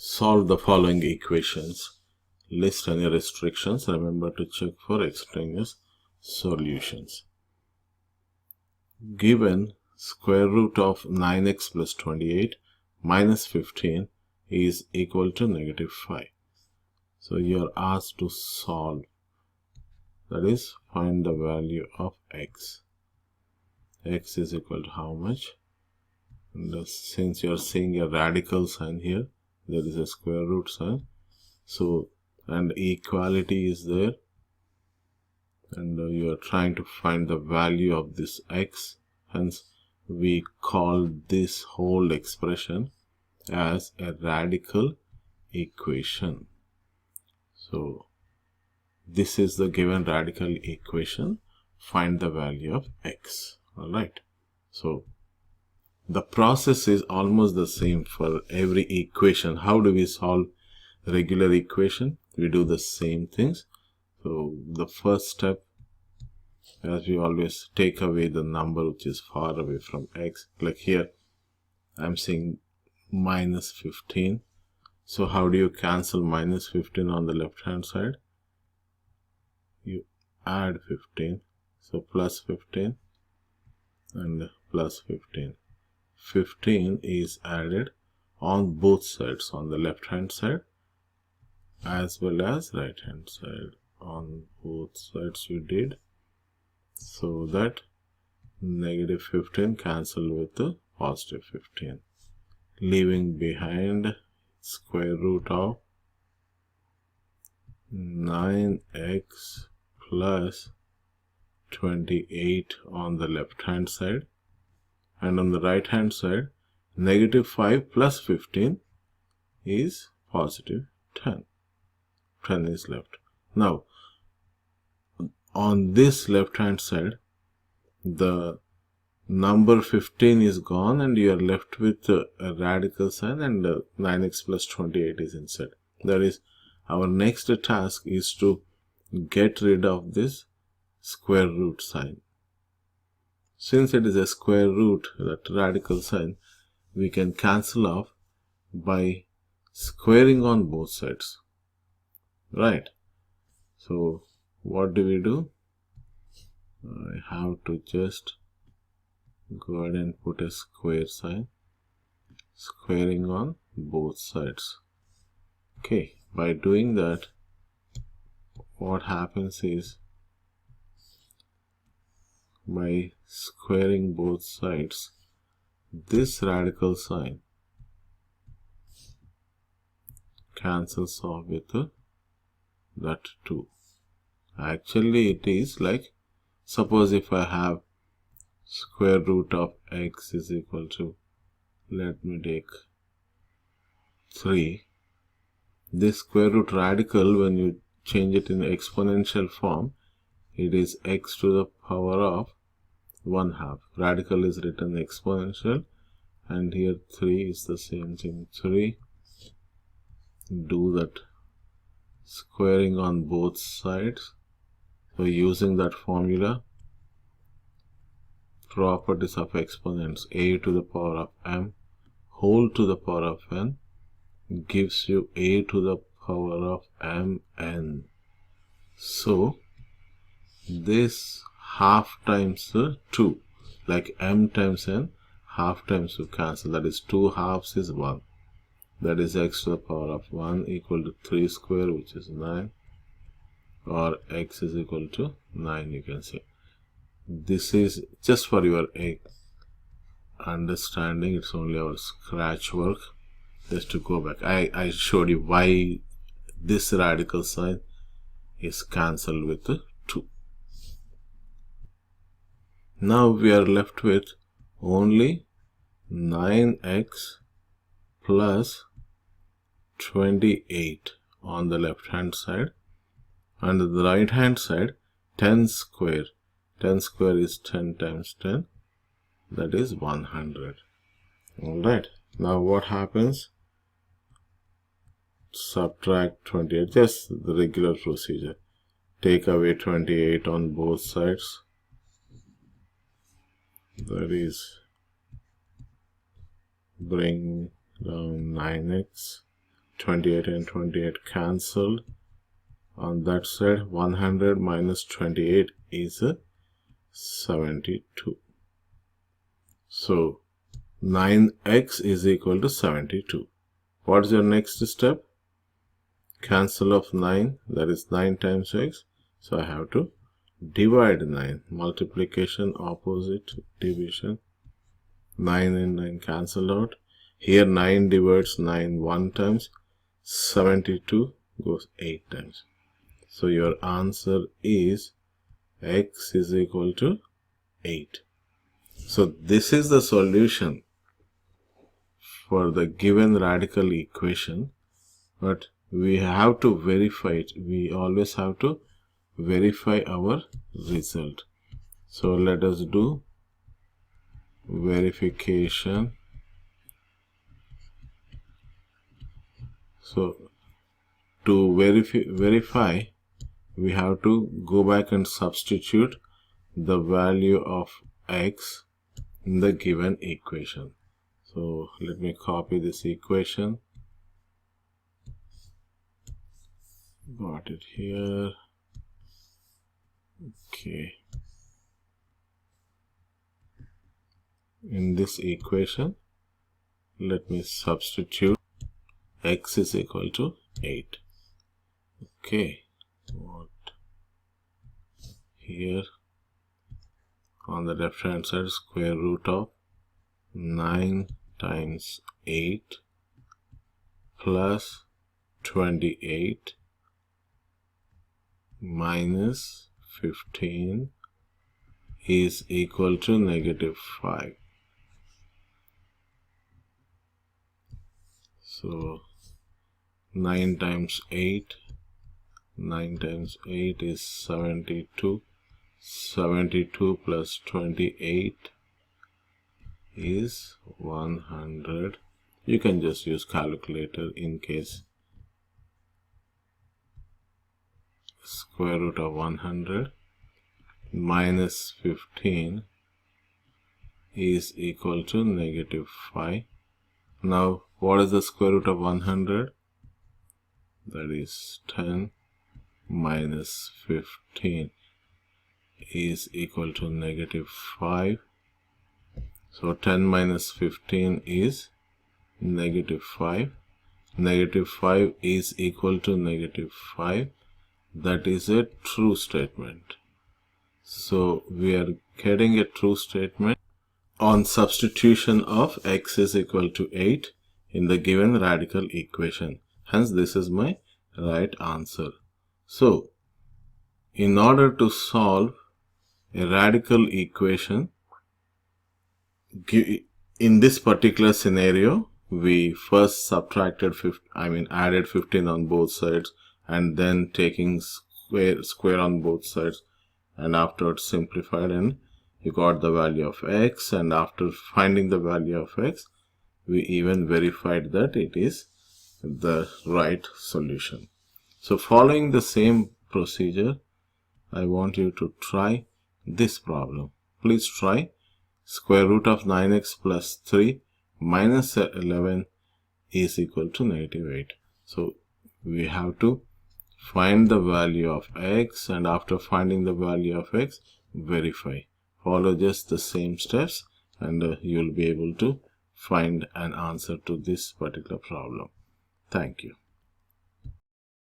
Solve the following equations. List any restrictions. Remember to check for extraneous solutions. Given square root of 9x plus 28 minus 15 is equal to negative 5. So you are asked to solve. That is, find the value of x. X is equal to how much? And since you are seeing a radical sign here, there is a square root sign, so and equality is there, and you are trying to find the value of this x, hence we call this whole expression as a radical equation. So this is the given radical equation. Find the value of x. Alright, so the process is almost the same for every equation. How do we solve regular equation? We do the same things. So the first step, as we always, take away the number which is far away from x. Like here, I'm seeing minus 15. So how do you cancel minus 15 on the left hand side? You add 15. So plus 15 and plus 15. 15 is added on both sides, on the left hand side as well as right hand side. On both sides you did, so that negative 15 cancel with the positive 15, leaving behind square root of 9x plus 28 on the left hand side, and on the right hand side negative 5 plus 15 is positive 10. 10 is left. Now on this left hand side the number 15 is gone and you are left with a radical sign, and 9x plus 28 is inside. That is, our next task is to get rid of this square root sign. Since it is a square root, that radical sign, we can cancel off by squaring on both sides. Right? So what do? I have to just go ahead and put a square sign, squaring on both sides. Okay, by doing that, what happens is, by squaring both sides, this radical sign cancels off with that 2. Actually it is like, suppose if I have square root of x is equal to, let me take 3. This square root radical, when you change it in exponential form, it is x to the power of 1/2. Radical is written exponential, and here 3 is the same thing. 3, do that squaring on both sides. So using that formula, properties of exponents, a to the power of m whole to the power of n gives you a to the power of mn. So this half times 2, like m times n, half times 2 cancel, that is 2 halves is 1, that is x to the power of 1 equal to 3 square, which is 9, or x is equal to 9, you can say. This is just for your understanding, it's only our scratch work. Just to go back, I showed you why this radical sign is cancelled with 2. Now we are left with only 9x plus 28 on the left hand side, and on the right hand side 10 square. 10 square is 10 times 10, that is 100. Alright, now what happens? Subtract 28, just the regular procedure. Take away 28 on both sides, that is, bring down 9x 28 and 28 cancelled. On that side, 100 minus 28 is 72. So 9x is equal to 72. What is your next step? Cancel of 9, that is 9 times x. So I have to divide 9. Multiplication, opposite, division. 9 and 9 cancel out. Here 9 divides 9 1 times. 72 goes 8 times. So your answer is x is equal to 8. So this is the solution for the given radical equation, but we have to verify it. We always have to verify our result. So let us do verification. So to verify, we have to go back and substitute the value of x in the given equation. So let me copy this equation. Got it here. Okay. In this equation, let me substitute x is equal to 8. Okay. What here on the left hand side, square root of 9 times 8 plus 28 minus 15 is equal to negative 5. So 9 times 8 is 72. 72 plus 28 is 100. You can just use calculator in case. Square root of 100 minus 15 is equal to negative 5. Now what is the square root of 100? That is 10 minus 15 is equal to negative 5. So 10 minus 15 is negative 5. Negative 5 is equal to negative 5. That is a true statement. So we are getting a true statement on substitution of x is equal to 8 in the given radical equation. Hence this is my right answer. So in order to solve a radical equation, in this particular scenario, we first added 15 on both sides, and then taking square on both sides, and afterwards simplified, and you got the value of x. And after finding the value of x, we even verified that it is the right solution. So following the same procedure, I want you to try this problem. Please try square root of 9x plus 3 minus 11 is equal to negative 8. So we have to find the value of x, and after finding the value of x, verify. Follow just the same steps, and you will be able to find an answer to this particular problem. Thank you.